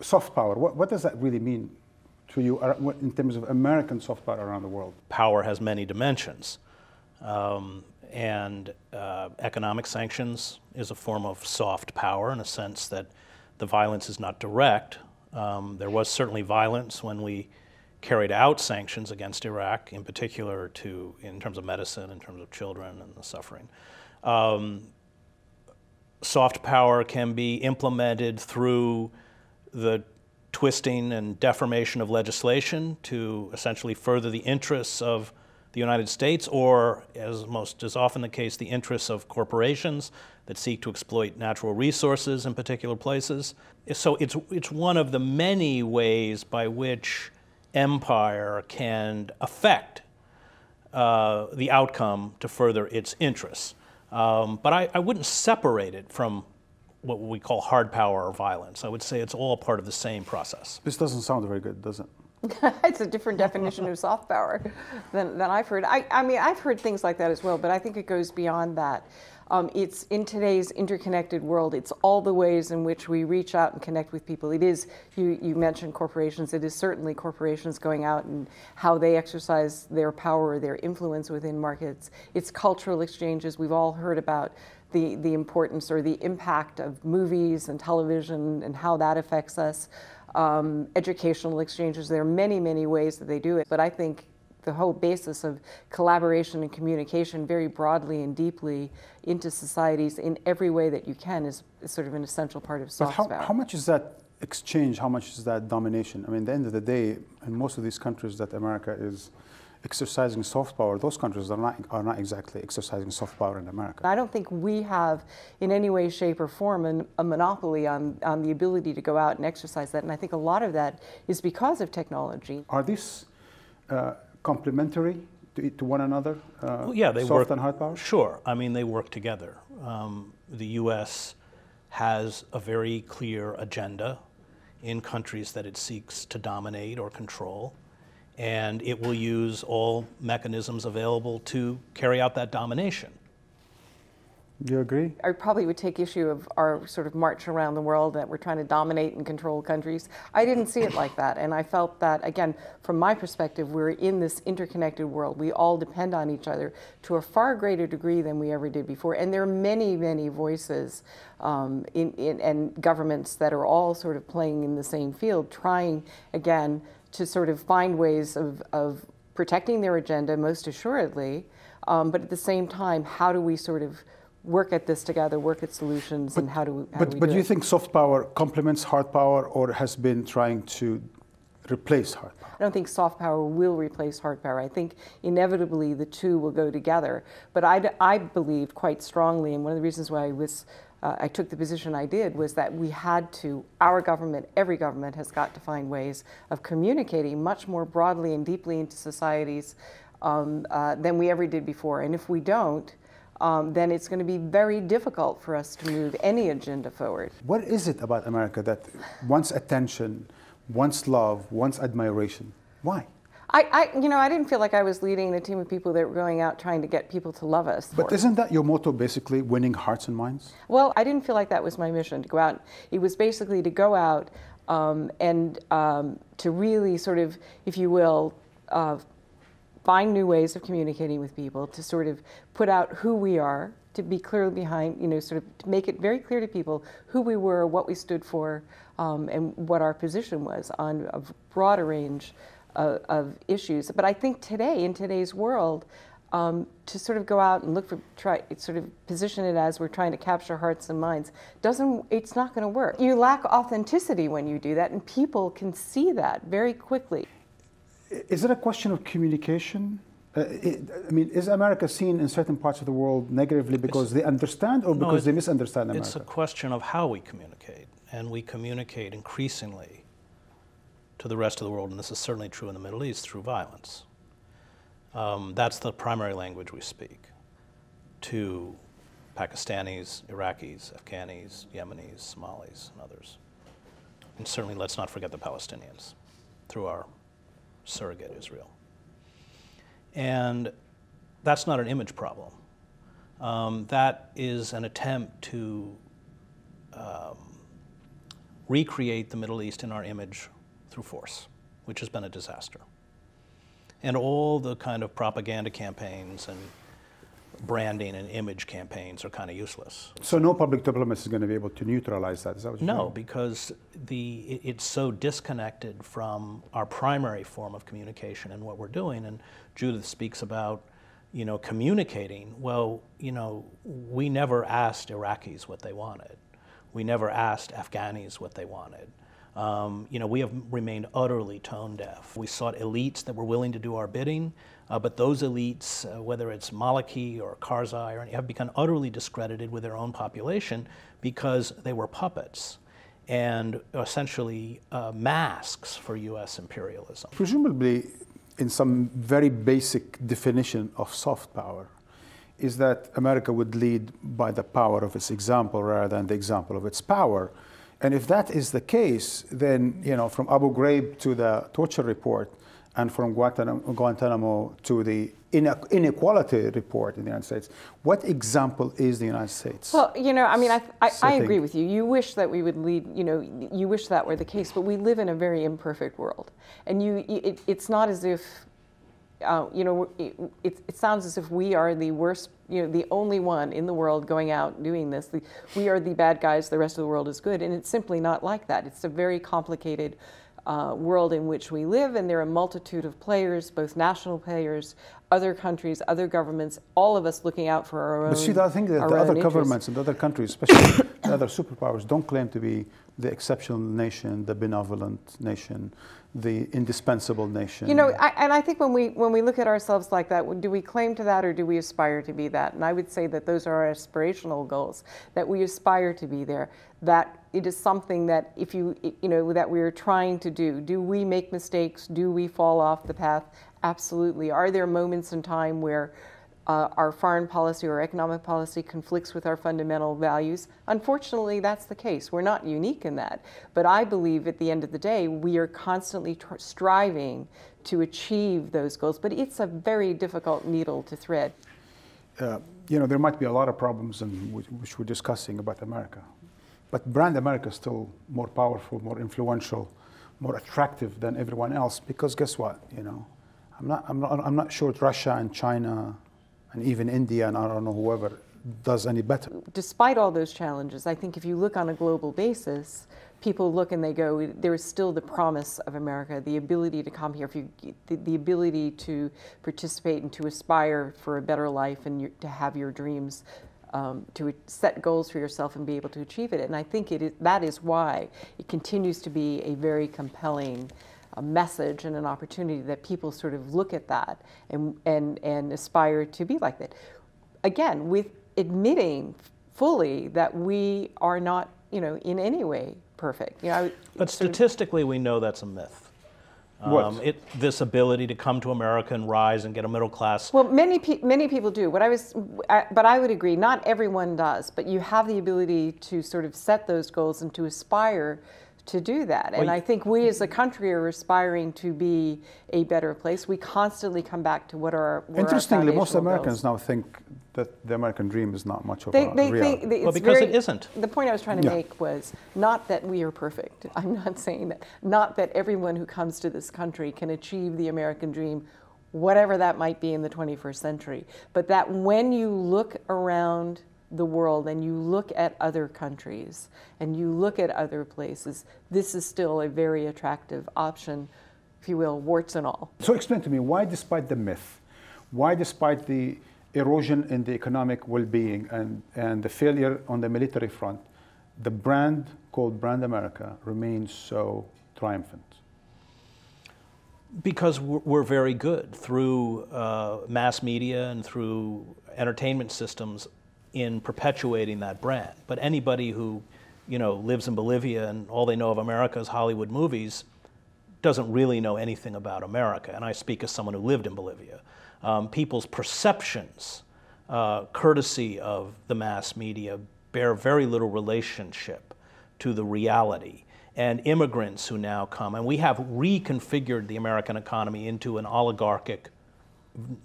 soft power, what does that really mean to you in terms of American soft power around the world? Power has many dimensions. And economic sanctions is a form of soft power in a sense that the violence is not direct. There was certainly violence when we carried out sanctions against Iraq, in particular in terms of medicine, in terms of children and the suffering. Soft power can be implemented through the twisting and deformation of legislation to essentially further the interests of the United States, or, as most is often the case, the interests of corporations that seek to exploit natural resources in particular places. So it's one of the many ways by which empire can affect the outcome to further its interests. But I wouldn't separate it from what we call hard power or violence. I would say it's all part of the same process. This doesn't sound very good, does it? It's a different definition of soft power than I've heard. I mean, I've heard things like that as well, but I think it goes beyond that. It's in today's interconnected world, it's all the ways in which we reach out and connect with people. It is, you mentioned corporations, it is certainly corporations going out and how they exercise their power, their influence within markets. It's cultural exchanges. We've all heard about the importance or the impact of movies and television and how that affects us. Educational exchanges, there are many, many ways that they do it, but I think the whole basis of collaboration and communication very broadly and deeply into societies in every way that you can is sort of an essential part of soft power. How much is that exchange, how much is that domination? I mean, at the end of the day, in most of these countries that America is exercising soft power, those countries are not exactly exercising soft power in America. I don't think we have, in any way, shape, or form, a monopoly on the ability to go out and exercise that, and I think a lot of that is because of technology. Are these complementary to one another, yeah, they soft work, and hard power? Sure. I mean, they work together. The U.S. has a very clear agenda in countries that it seeks to dominate or control, and it will use all mechanisms available to carry out that domination. Do you agree? I probably would take issue of our sort of march around the world that we're trying to dominate and control countries. I didn't see it like that, and I felt that, again, from my perspective, we're in this interconnected world. We all depend on each other to a far greater degree than we ever did before, and there are many, many voices and governments that are all sort of playing in the same field, trying, again, to sort of find ways of protecting their agenda, most assuredly, but at the same time, how do we sort of work at this together, work at solutions, and how do we do it? But do you think soft power complements hard power or has been trying to replace hard power? I don't think soft power will replace hard power. I think inevitably the two will go together. But I believe quite strongly, and one of the reasons why I took the position I did was that we had to, our government, every government has got to find ways of communicating much more broadly and deeply into societies than we ever did before. And if we don't, then it's going to be very difficult for us to move any agenda forward. What is it about America that wants attention, wants love, wants admiration? Why? I didn't feel like I was leading a team of people that were going out trying to get people to love us. But isn't that your motto, basically, winning hearts and minds? Well, I didn't feel like that was my mission, to go out. It was basically to go out and to really sort of, if you will, find new ways of communicating with people, to sort of put out who we are, to be clear behind, sort of to make it very clear to people who we were, what we stood for, and what our position was on a broader range of issues. But I think today, in today's world, to sort of go out and sort of position it as we're trying to capture hearts and minds, it's not going to work. You lack authenticity when you do that, and people can see that very quickly. Is it a question of communication? Is America seen in certain parts of the world negatively because they understand or because they misunderstand America? It's a question of how we communicate, and we communicate increasingly to the rest of the world, and this is certainly true in the Middle East, through violence. That's the primary language we speak to Pakistanis, Iraqis, Afghanis, Yemenis, Somalis, and others. And certainly let's not forget the Palestinians through our surrogate Israel. And that's not an image problem. That is an attempt to recreate the Middle East in our image through force, which has been a disaster. And all the kind of propaganda campaigns and branding and image campaigns are kind of useless. So no public diplomacy is going to be able to neutralize that? Is that what you're saying? No, because it's so disconnected from our primary form of communication and what we're doing. And Judith speaks about, communicating. Well, we never asked Iraqis what they wanted. We never asked Afghanis what they wanted. We have remained utterly tone deaf. We sought elites that were willing to do our bidding, but those elites, whether it's Maliki or Karzai, have become utterly discredited with their own population because they were puppets and essentially masks for U.S. imperialism. Presumably, in some very basic definition of soft power, is that America would lead by the power of its example rather than the example of its power. And if that is the case, then, from Abu Ghraib to the torture report and from Guantanamo to the inequality report in the United States, what example is the United States? Well, I agree with you. You wish that we would lead, you wish that were the case, but we live in a very imperfect world. And it's not as if, it sounds as if we are the worst, the only one in the world going out doing this. We are the bad guys, the rest of the world is good. And it's simply not like that. It's a very complicated world in which we live, and there are a multitude of players, both national players, other countries, other governments, all of us looking out for our own. But see, I think that the other governments and the other countries, especially the other superpowers, don't claim to be the exceptional nation, the benevolent nation, the indispensable nation. And I think when we look at ourselves like that, do we claim to that or do we aspire to be that? And I would say that those are our aspirational goals, that we aspire to be there, that it is something that that we are trying to do. Do we make mistakes? Do we fall off the path? Absolutely. Are there moments in time where our foreign policy or economic policy conflicts with our fundamental values? Unfortunately, that's the case. We're not unique in that. But I believe at the end of the day, we are constantly striving to achieve those goals. But it's a very difficult needle to thread. There might be a lot of problems which we're discussing about America. But brand America is still more powerful, more influential, more attractive than everyone else. Because guess what? I'm not sure Russia and China and even India and I don't know whoever does any better. Despite all those challenges, I think if you look on a global basis, people look and they go, there is still the promise of America, the ability to come here, the ability to participate and to aspire for a better life and to have your dreams, to set goals for yourself and be able to achieve it. And I think that is why it continues to be a very compelling message and an opportunity that people sort of look at that and aspire to be like that. Again, with admitting fully that we are not, in any way perfect. But statistically, we know that's a myth. This ability to come to America and rise and get a middle class. Well, many people do. But I would agree, not everyone does. But you have the ability to sort of set those goals and to aspire to do that. And I think we as a country are aspiring to be a better place. We constantly come back to what are our Interestingly, most Americans goals. now think that the American dream is not much of a reality. Well, because it isn't. The point I was trying to make was not that we are perfect. I'm not saying that. Not that everyone who comes to this country can achieve the American dream, whatever that might be in the 21st century. But that when you look around the world and you look at other countries and you look at other places, this is still a very attractive option, if you will, warts and all. So explain to me, why despite the myth, why despite the erosion in the economic well-being and the failure on the military front, the brand called Brand America remains so triumphant? Because we're very good through mass media and through entertainment systems in perpetuating that brand. But anybody who, lives in Bolivia and all they know of America is Hollywood movies doesn't really know anything about America. And I speak as someone who lived in Bolivia. People's perceptions, courtesy of the mass media, bear very little relationship to the reality. And immigrants who now come, and we have reconfigured the American economy into an oligarchic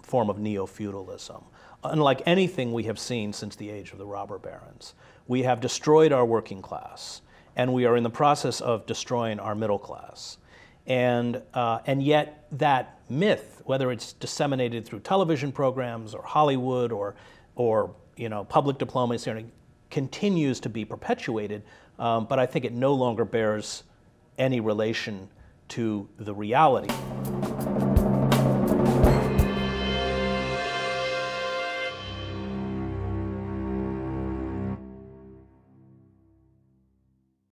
form of neo-feudalism. Unlike anything we have seen since the age of the robber barons. We have destroyed our working class, and we are in the process of destroying our middle class. And yet that myth, whether it's disseminated through television programs or Hollywood or public diplomacy, continues to be perpetuated, but I think it no longer bears any relation to the reality.